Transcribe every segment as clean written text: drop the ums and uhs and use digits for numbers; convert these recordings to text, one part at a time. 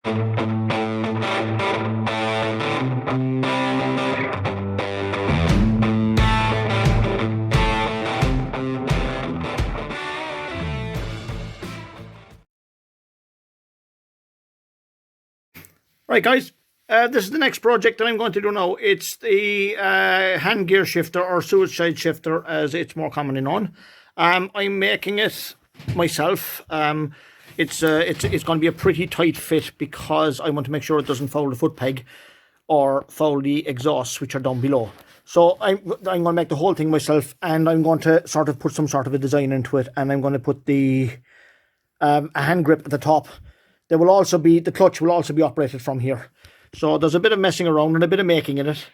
Right, guys, this is the next project that I'm going to do now. It's the hand gear shifter, or suicide shifter as it's more commonly known. I'm making it myself. It's going to be a pretty tight fit because I want to make sure it doesn't foul the foot peg or foul the exhausts, which are down below. So I'm going to make the whole thing myself, and I'm going to sort of put some sort of a design into it, and I'm going to put the a hand grip at the top. There will also be, the clutch will also be operated from here. So there's a bit of messing around and a bit of making in it.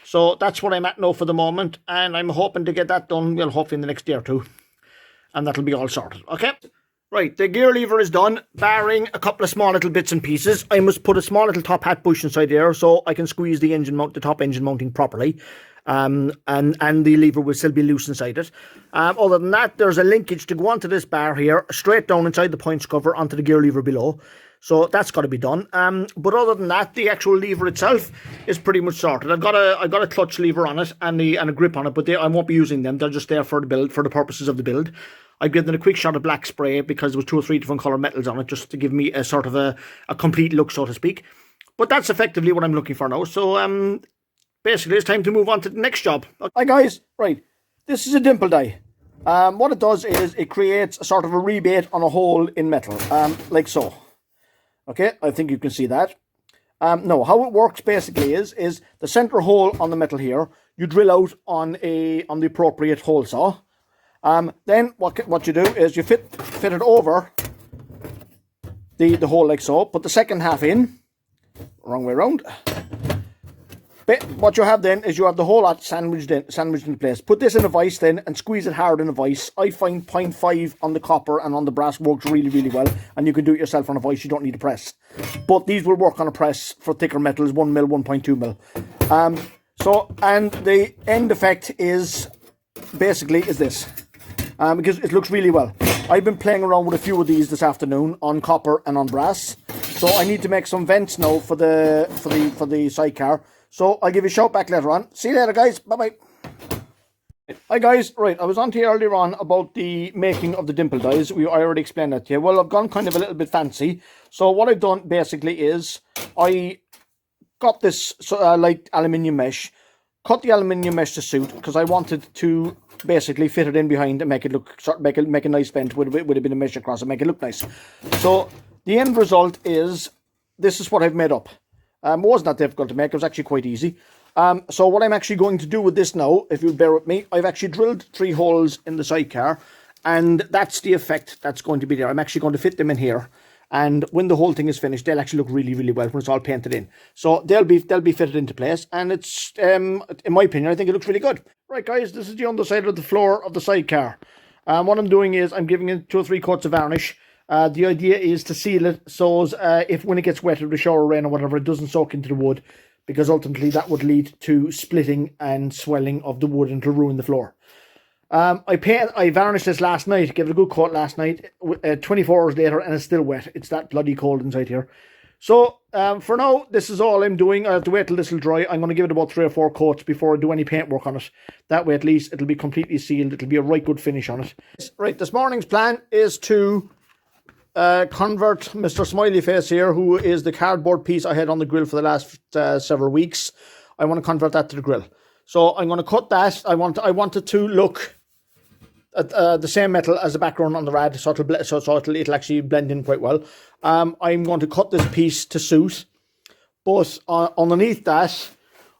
So that's what I'm at now for the moment, and I'm hoping to get that done, well, hopefully in the next day or two. And that'll be all sorted, okay? Right, the gear lever is done, barring a couple of small little bits and pieces. I must put a small little top hat bush inside there so I can squeeze the engine mount, the top engine mounting properly. And the lever will still be loose inside it. Other than that, there's a linkage to go onto this bar here, straight down inside the points cover onto the gear lever below. So that's got to be done. But other than that, the actual lever itself is pretty much sorted. I've got a clutch lever on it and a grip on it, but I won't be using them. They're just there for the build, for the purposes of the build. I've given it a quick shot of black spray because there was 2 or 3 different colour metals on it, just to give me a sort of a complete look, so to speak. But that's effectively what I'm looking for now. So basically, it's time to move on to the next job. Hi guys, right, this is a dimple die. What it does is it creates a sort of a rebate on a hole in metal, like so. Okay, I think you can see that. No, how it works basically is the centre hole on the metal here, you drill out on the appropriate hole saw. Then what you do is you fit it over the hole like so, put the second half in, wrong way around. What you have then is you have the whole lot sandwiched in place. Put this in a vise then and squeeze it hard in a vise. I find 0.5 on the copper and on the brass works really, really well. And you can do it yourself on a vise. You don't need a press. But these will work on a press for thicker metals, 1 mil, 1.2 mil. And the end effect is basically this. Because it looks really well. I've been playing around with a few of these this afternoon on copper and on brass. So I need to make some vents now for the sidecar. So I'll give you a shout back later on. See you later, guys. Bye-bye. Hi, guys. Right, I was on to you earlier on about the making of the dimple dies. I already explained that to you. Well, I've gone kind of a little bit fancy. So what I've done basically is I got this light aluminium mesh, cut the aluminium mesh to suit because I wanted to basically fit it in behind and make it look, make a nice vent with a bit of mesh across and make it look nice. So the end result is this is what I've made up. It wasn't that difficult to make. It was actually quite easy. So what I'm actually going to do with this now, if you bear with me, I've actually drilled 3 holes in the sidecar, and that's the effect that's going to be there. I'm actually going to fit them in here, and when the whole thing is finished, they'll actually look really, really well when it's all painted in. So they'll be fitted into place, and it's, in my opinion, I think it looks really good. Right, guys, this is the underside of the floor of the sidecar. What I'm doing is I'm giving it 2 or 3 coats of varnish. The idea is to seal it so if when it gets wet or the shower rain or whatever, it doesn't soak into the wood, because ultimately that would lead to splitting and swelling of the wood and to ruin the floor. I varnished this last night, gave it a good coat last night, 24 hours later, and it's still wet. It's that bloody cold inside here. So for now, this is all I'm doing. I have to wait till this will dry. I'm going to give it about 3 or 4 coats before I do any paint work on it. That way at least it'll be completely sealed. It'll be a right good finish on it. Right, this morning's plan is to convert Mr. Smiley Face here, who is the cardboard piece I had on the grill for the last several weeks. I want to convert that to the grill. So I'm going to cut that. I want it to look at the same metal as the background on the rad, so it'll actually blend in quite well. I'm going to cut this piece to suit, but underneath that,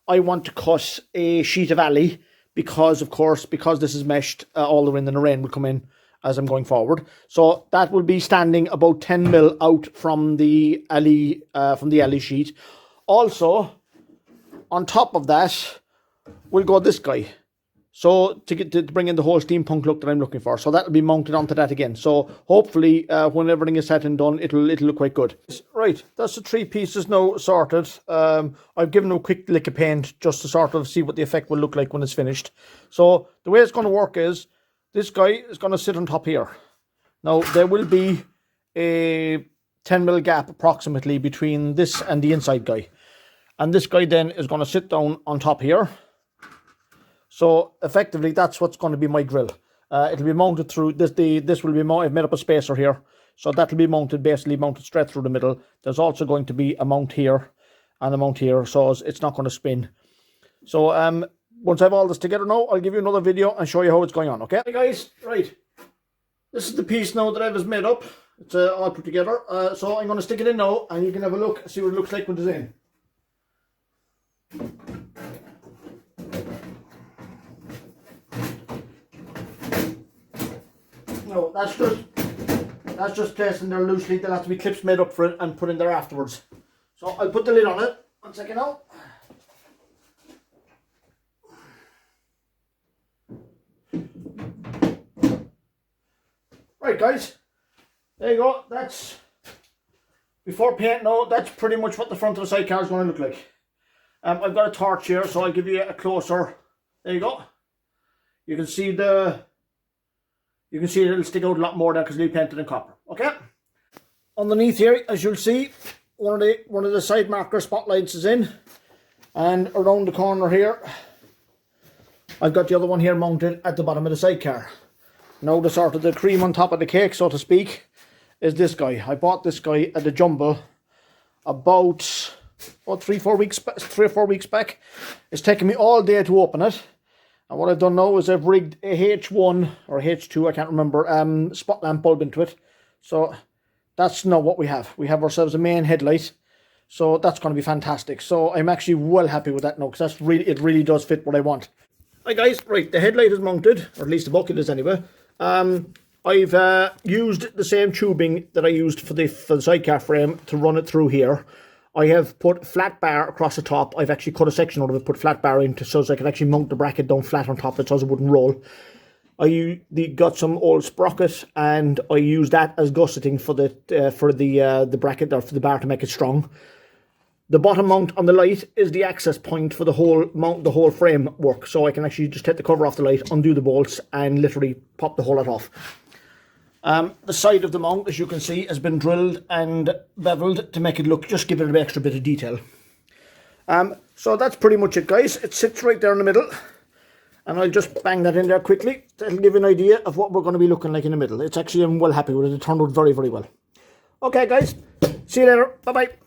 I want to cut a sheet of alley because, of course, because this is meshed, all the wind and the rain will come in as I'm going forward. So that will be standing about 10 mil out from the alley sheet. Also, on top of that, we'll go this guy. So to bring in the whole steampunk look that I'm looking for. So that'll be mounted onto that again. So hopefully, when everything is said and done, it'll look quite good. Right, that's the 3 pieces now sorted. I've given them a quick lick of paint just to sort of see what the effect will look like when it's finished. So the way it's going to work is, this guy is going to sit on top here. Now, there will be a 10mm gap approximately between this and the inside guy. And this guy then is going to sit down on top here. So effectively, that's what's going to be my grill. It'll be mounted through this. This will be I've made up a spacer here, so that'll be mounted, basically mounted straight through the middle. There's also going to be a mount here and a mount here, so it's not going to spin. So once I have all this together now, I'll give you another video and show you how it's going on. Okay, hey guys, right. This is the piece now that I've just made up. It's all put together. So I'm going to stick it in now, and you can have a look, see what it looks like when it's in. No, that's just placed in there loosely. There'll have to be clips made up for it and put in there afterwards. So I'll put the lid on it. 1 second now. Right guys, there you go. That's before paint now. That's pretty much what the front of the sidecar is going to look like. I've got a torch here, so I'll give you a closer. There you go. You can see it'll stick out a lot more there because it'll be painted in copper. Okay. Underneath here, as you'll see, one of the side marker spotlights is in, and around the corner here, I've got the other one here mounted at the bottom of the sidecar. Now the sort of the cream on top of the cake, so to speak, is this guy. I bought this guy at the Jumble about 3 or 4 weeks back. It's taken me all day to open it. And what I've done now is I've rigged a H1 or H2, I can't remember, spot lamp bulb into it. So that's now what we have. We have ourselves a main headlight. So that's going to be fantastic. So I'm actually well happy with that now, because it really does fit what I want. Hi guys, right, the headlight is mounted, or at least the bucket is anyway. I've used the same tubing that I used for the sidecar frame to run it through here. I have put flat bar across the top. I've actually cut a section out of it, put flat bar into, so I can actually mount the bracket down flat on top of it so it wouldn't roll. I got some old sprocket, and I used that as gusseting for the bracket, or for the bar, to make it strong. The bottom mount on the light is the access point for the whole frame work, so I can actually just take the cover off the light, undo the bolts, and literally pop the whole lot off. The side of the mount, as you can see, has been drilled and beveled to make it look, just give it an extra bit of detail. So that's pretty much it, guys. It sits right there in the middle, and I'll just bang that in there quickly. That'll give you an idea of what we're going to be looking like in the middle. It's actually, I'm well happy with it. It turned out very, very well. Okay, guys. See you later. Bye-bye.